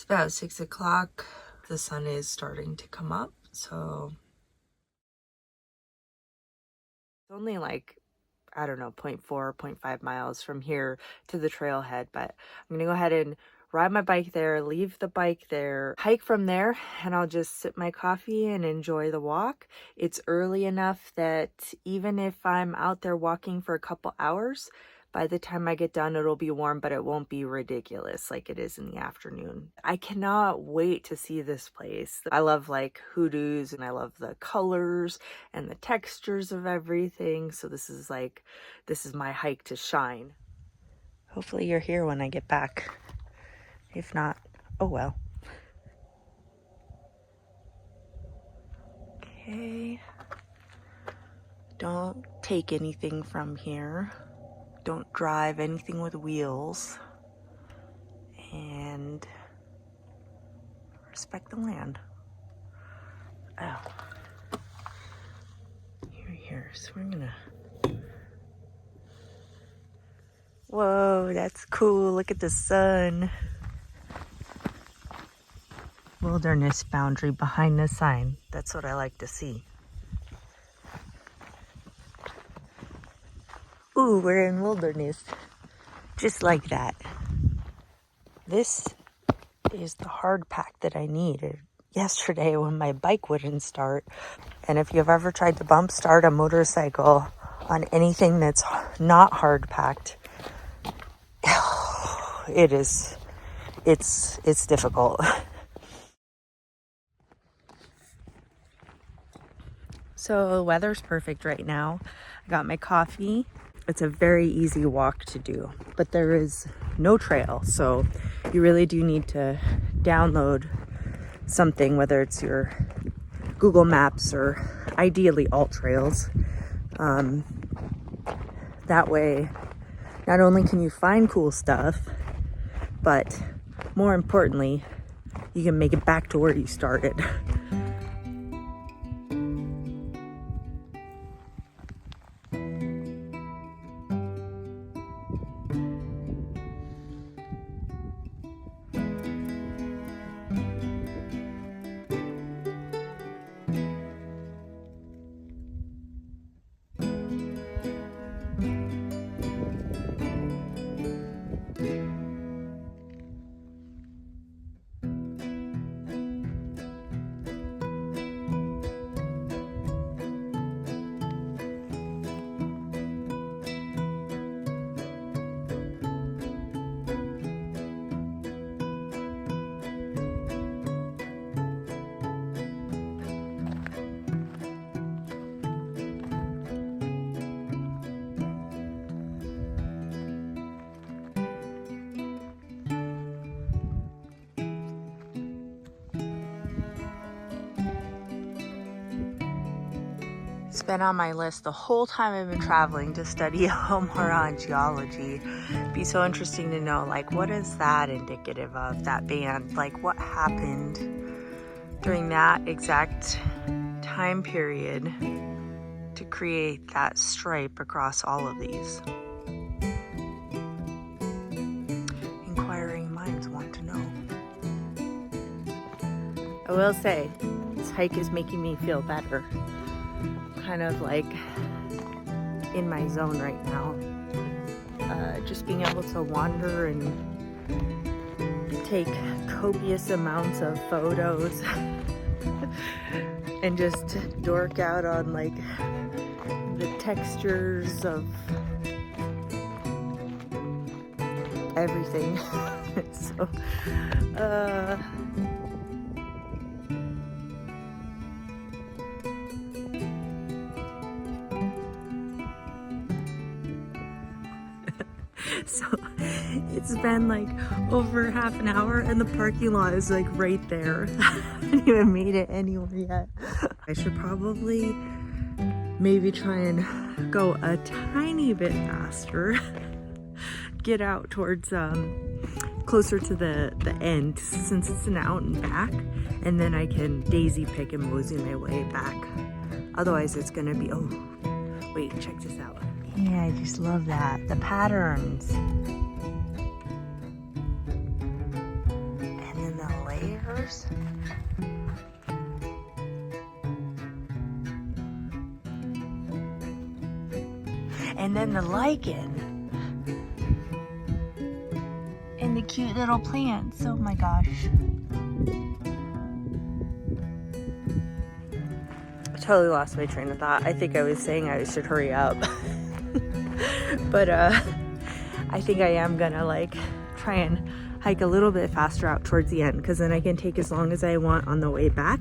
about 6 o'clock. The sun is starting to come up, so it's only like, I don't know, 0.4, 0.5 miles from here to the trailhead, but I'm gonna go ahead and ride my bike there, leave the bike there, hike from there, and I'll just sip my coffee and enjoy the walk. It's early enough that even if I'm out there walking for a couple hours, by the time I get done, it'll be warm, but it won't be ridiculous like it is in the afternoon. I cannot wait to see this place. I love like hoodoos and I love the colors and the textures of everything. So this is my hike to shine. Hopefully you're here when I get back. If not, oh well. Okay. Don't take anything from here. Don't drive anything with wheels. And respect the land. Oh. Here. So we're gonna... Whoa, that's cool. Look at the sun. Wilderness boundary behind the sign. That's what I like to see. Ooh, we're in wilderness. Just like that. This is the hard pack that I needed yesterday when my bike wouldn't start. And if you've ever tried to bump start a motorcycle on anything that's not hard packed, it's difficult. So the weather's perfect right now. I got my coffee. It's a very easy walk to do, but there is no trail. So you really do need to download something, whether it's your Google Maps or ideally AllTrails. That way, not only can you find cool stuff, but more importantly, you can make it back to where you started. It's been on my list the whole time I've been traveling to study more on geology. It'd be so interesting to know, like, what is that indicative of, that band? Like, what happened during that exact time period to create that stripe across all of these? Inquiring minds want to know. I will say, this hike is making me feel better. Kind of like in my zone right now. Just being able to wander and take copious amounts of photos and just dork out on like the textures of everything. So So it's been like over half an hour and the parking lot is like right there. I haven't even made it anywhere yet. I should probably maybe try and go a tiny bit faster. Get out towards closer to the end since it's an out and back, and then I can daisy pick and mosey my way back. Otherwise it's gonna be, oh wait, check this out. Yeah, I just love that. The patterns. And then the flowers. And then the lichen. And the cute little plants. Oh my gosh. I totally lost my train of thought. I think I was saying I should hurry up. But I think I am gonna like try and hike a little bit faster out towards the end, because then I can take as long as I want on the way back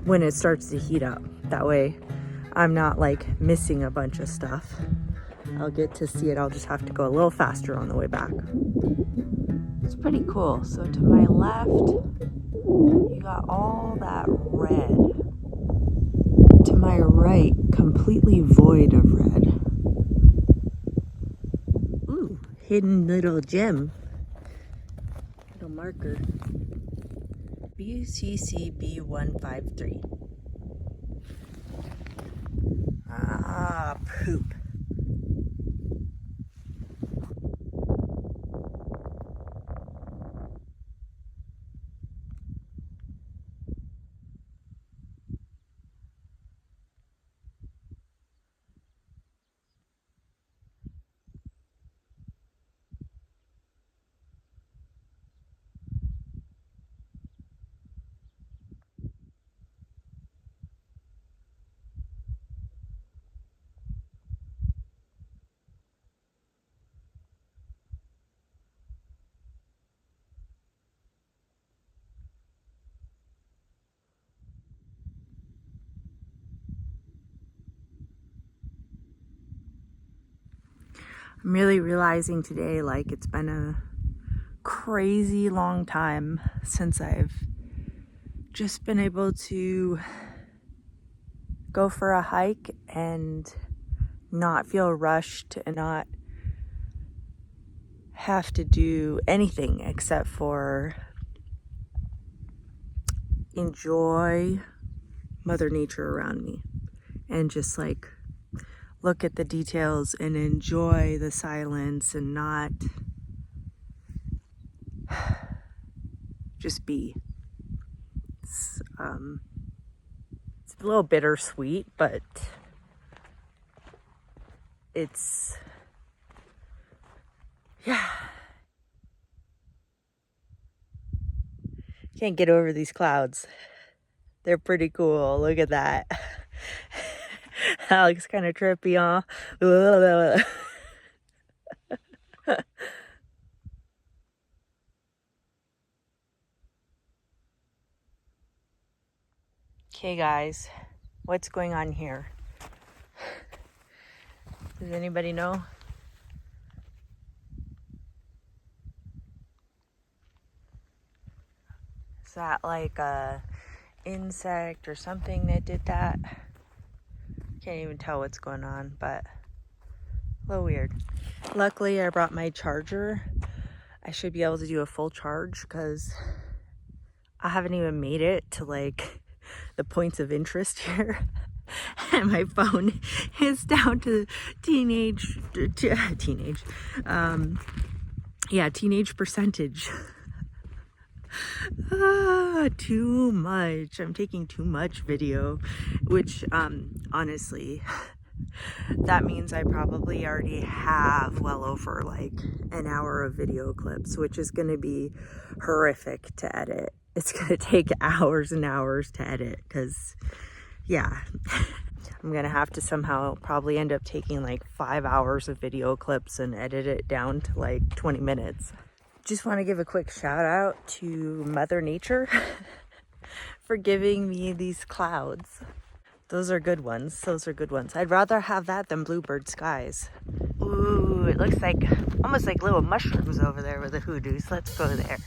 when it starts to heat up. That way I'm not like missing a bunch of stuff. I'll get to see it. I'll just have to go a little faster on the way back. It's pretty cool. So to my left, you got all that red. To my right, completely void of red. Ooh, hidden little gem. Little marker. BCCB153. Ah, poop. I'm really realizing today, like, it's been a crazy long time since I've just been able to go for a hike and not feel rushed and not have to do anything except for enjoy Mother Nature around me and just like look at the details and enjoy the silence and not just be. It's a little bittersweet, but it's, yeah. Can't get over these clouds. They're pretty cool. Look at that. That looks kind of trippy, huh? Okay, guys, what's going on here? Does anybody know? Is that like a insect or something that did that? Can't even tell what's going on, but a little weird. Luckily, I brought my charger. I should be able to do a full charge because I haven't even made it to like the points of interest here. And my phone is down to teenage percentage. Too much. I'm taking too much video, which honestly, that means I probably already have well over like an hour of video clips, which is going to be horrific to edit. It's going to take hours and hours to edit because, yeah, I'm going to have to somehow probably end up taking like 5 hours of video clips and edit it down to like 20 minutes. Just want to give a quick shout out to Mother Nature for giving me these clouds. Those are good ones. Those are good ones. I'd rather have that than bluebird skies. Ooh, it looks like almost like little mushrooms over there with the hoodoos. Let's go there.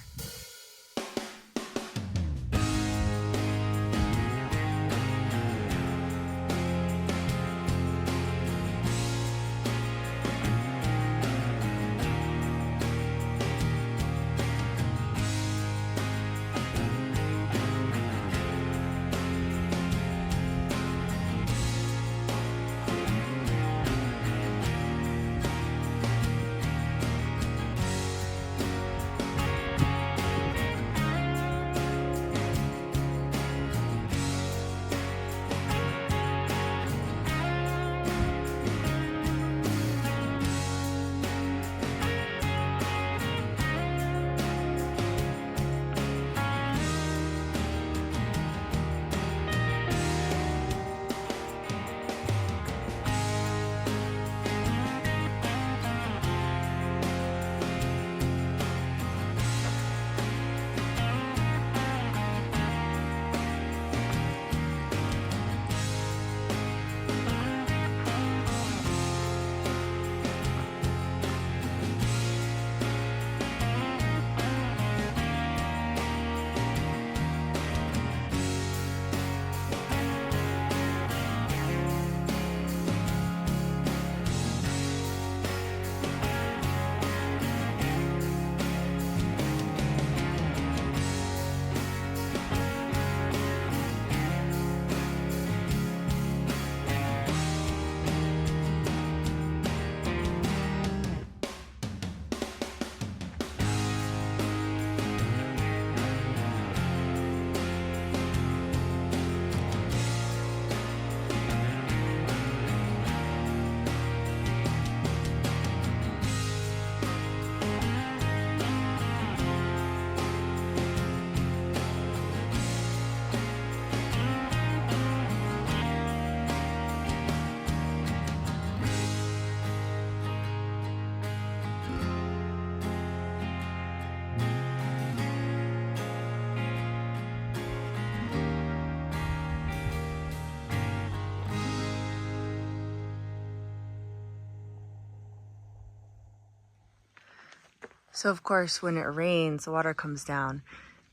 So of course, when it rains, the water comes down.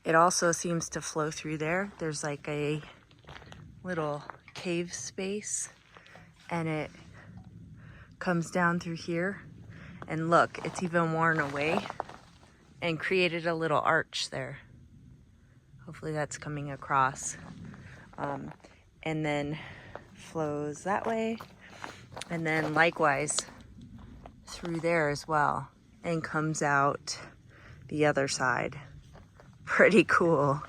It also seems to flow through there. There's like a little cave space and it comes down through here. And look, it's even worn away and created a little arch there. Hopefully that's coming across. And then flows that way. And then likewise through there as well. And comes out the other side. Pretty cool.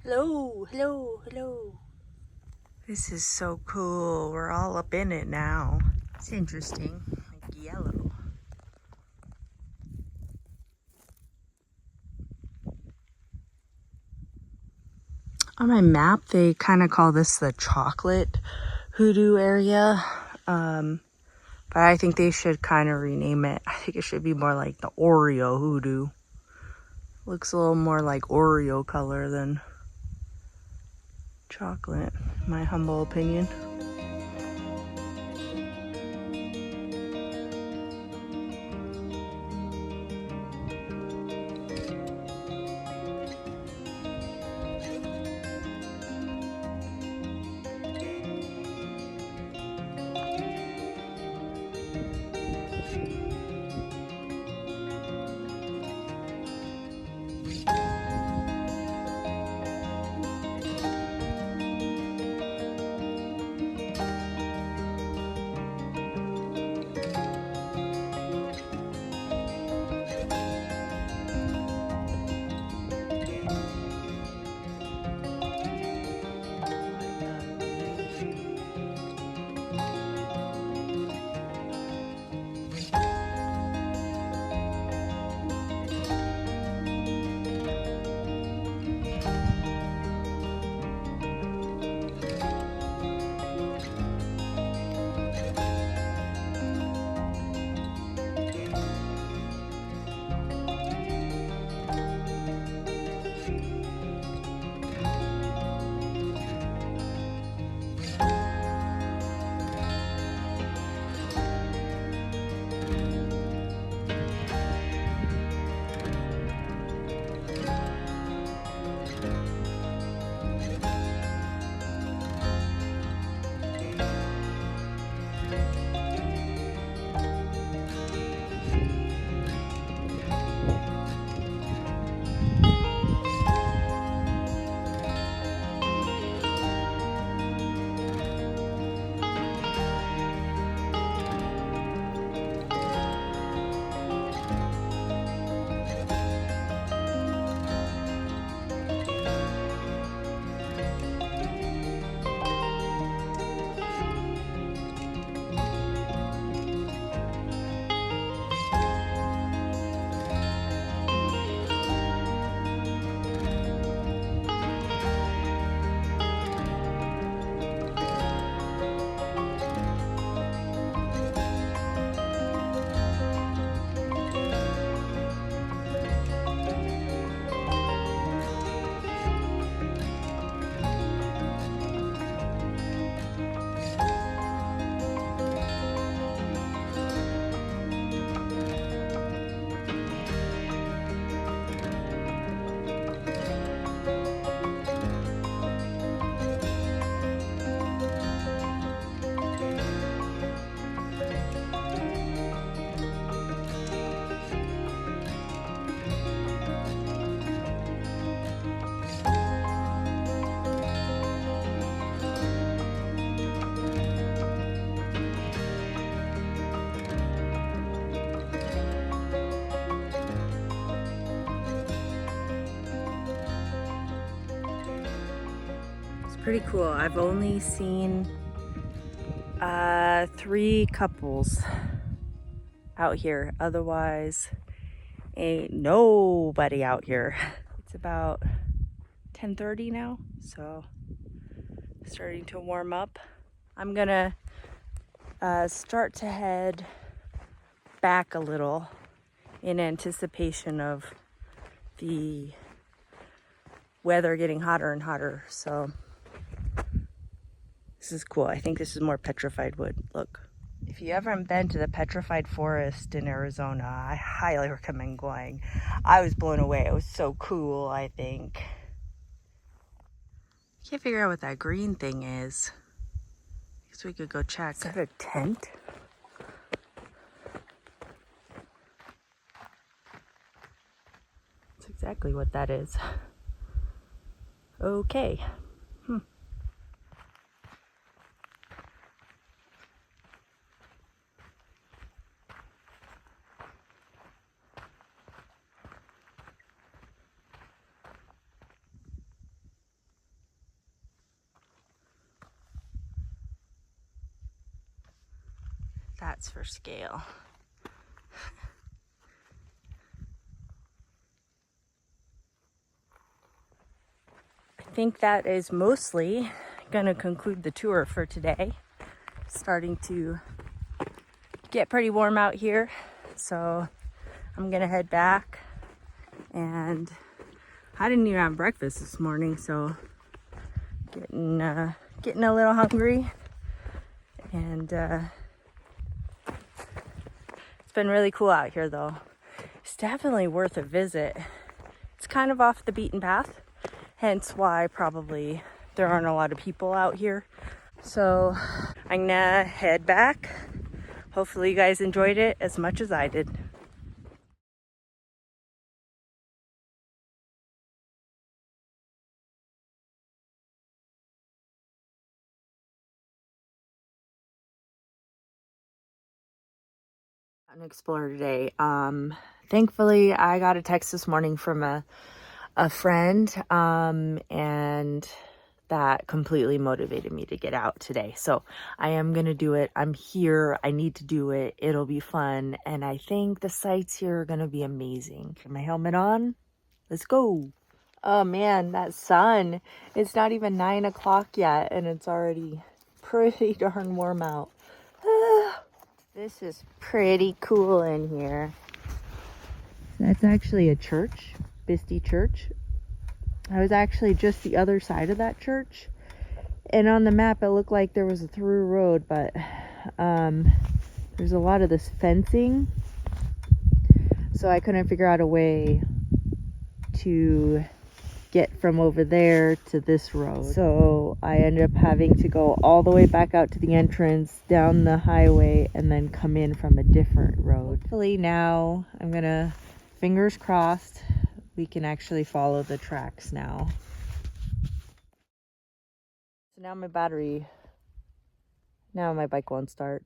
Hello, hello, hello. This is so cool. We're all up in it now. It's interesting, like yellow. On my map, they kind of call this the chocolate hoodoo area. But I think they should kind of rename it. I think it should be more like the Oreo hoodoo. Looks a little more like Oreo color than chocolate, in my humble opinion. Pretty cool. I've only seen 3 couples out here. Otherwise, ain't nobody out here. It's about 10:30 now, so starting to warm up. I'm gonna start to head back a little in anticipation of the weather getting hotter and hotter. So This is cool. I think this is more petrified wood. Look. If you haven't been to the petrified forest in Arizona, I highly recommend going. I was blown away. It was so cool, I think. Can't figure out what that green thing is. Guess we could go check. Is that a tent? That's exactly what that is. Okay. That's for scale. I think that is mostly going to conclude the tour for today. Starting to get pretty warm out here, so I'm going to head back. And I didn't even have breakfast this morning, so getting a little hungry. And it's been really cool out here, though. It's definitely worth a visit. It's kind of off the beaten path, hence why probably there aren't a lot of people out here. So I'm gonna head back. Hopefully you guys enjoyed it as much as I did. An explorer today. Thankfully I got a text this morning from a friend, and that completely motivated me to get out today. So I am gonna do it. I'm here. I need to do it. It'll be fun, and I think the sights here are gonna be amazing. Get my helmet on. Let's go. Oh man, that sun. It's not even 9 o'clock yet, and it's already pretty darn warm out. This is pretty cool in here. That's actually a church, Bisti Church. I was actually just the other side of that church, and on the map it looked like there was a through road, but there's a lot of this fencing, so I couldn't figure out a way to get from over there to this road. So I ended up having to go all the way back out to the entrance, down the highway, and then come in from a different road. Hopefully now, I'm gonna, fingers crossed, we can actually follow the tracks now. So now my bike won't start.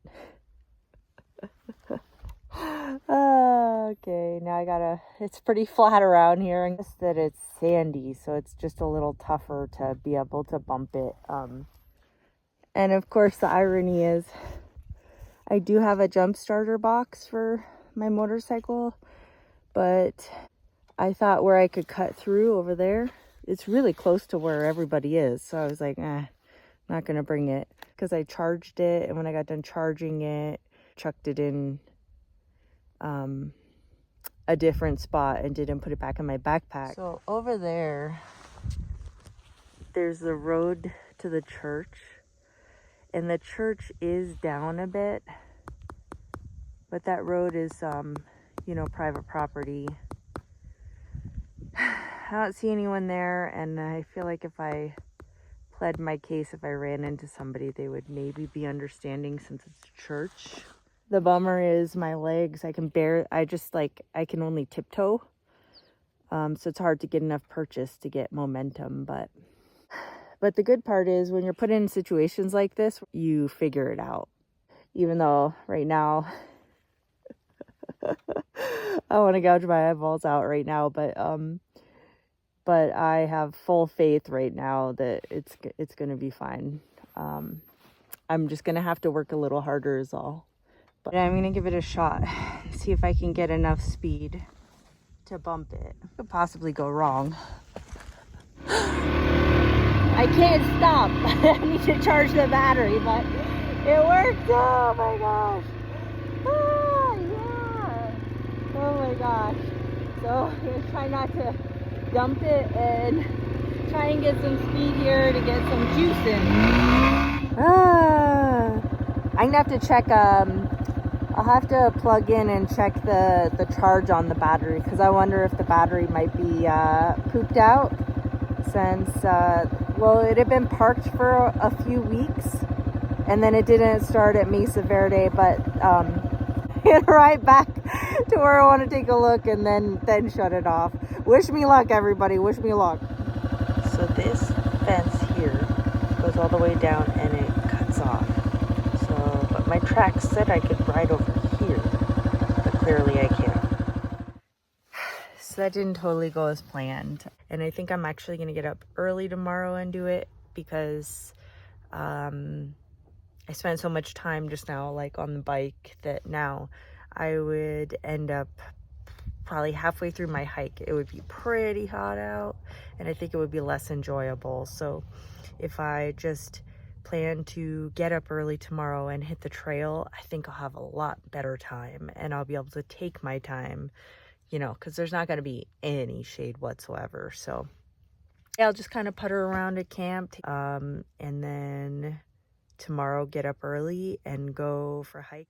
Okay, now it's pretty flat around here, and just that it's sandy, so it's just a little tougher to be able to bump it. And of course the irony is I do have a jump starter box for my motorcycle, but I thought where I could cut through over there, it's really close to where everybody is, so I was like, not gonna bring it, because I charged it, and when I got done charging it, chucked it in a different spot and didn't put it back in my backpack. So over there's the road to the church, and the church is down a bit, but that road is private property. I don't see anyone there, and I feel like if I pled my case, if I ran into somebody, they would maybe be understanding since it's a church. The bummer is my legs, I can only tiptoe. So it's hard to get enough purchase to get momentum, but the good part is when you're put in situations like this, you figure it out. Even though right now, I want to gouge my eyeballs out right now, but I have full faith right now that it's going to be fine. I'm just going to have to work a little harder is all. But I'm going to give it a shot, see if I can get enough speed to bump it. Could possibly go wrong. I can't stop. I need to charge the battery, but it worked. Oh my gosh. Yeah. Oh my gosh. So I'm going to try not to dump it and try and get some speed here to get some juice in. I'm gonna have to check, I'll have to plug in and check the charge on the battery, because I wonder if the battery might be pooped out, since, well, it had been parked for a few weeks, and then it didn't start at Mesa Verde, but hit right back to where I want to take a look, and then shut it off. Wish me luck, everybody. Wish me luck. So this fence here goes all the way down and it cuts off. So, but my track said I could ride over here, but clearly I can't. So that didn't totally go as planned. And I think I'm actually going to get up early tomorrow and do it, because I spent so much time just now, like, on the bike, that now I would end up probably halfway through my hike. It would be pretty hot out, and I think it would be less enjoyable. So if I just plan to get up early tomorrow and hit the trail, I think I'll have a lot better time, and I'll be able to take my time, you know, because there's not going to be any shade whatsoever. So yeah, I'll just kind of putter around at camp, and then tomorrow get up early and go for a hike.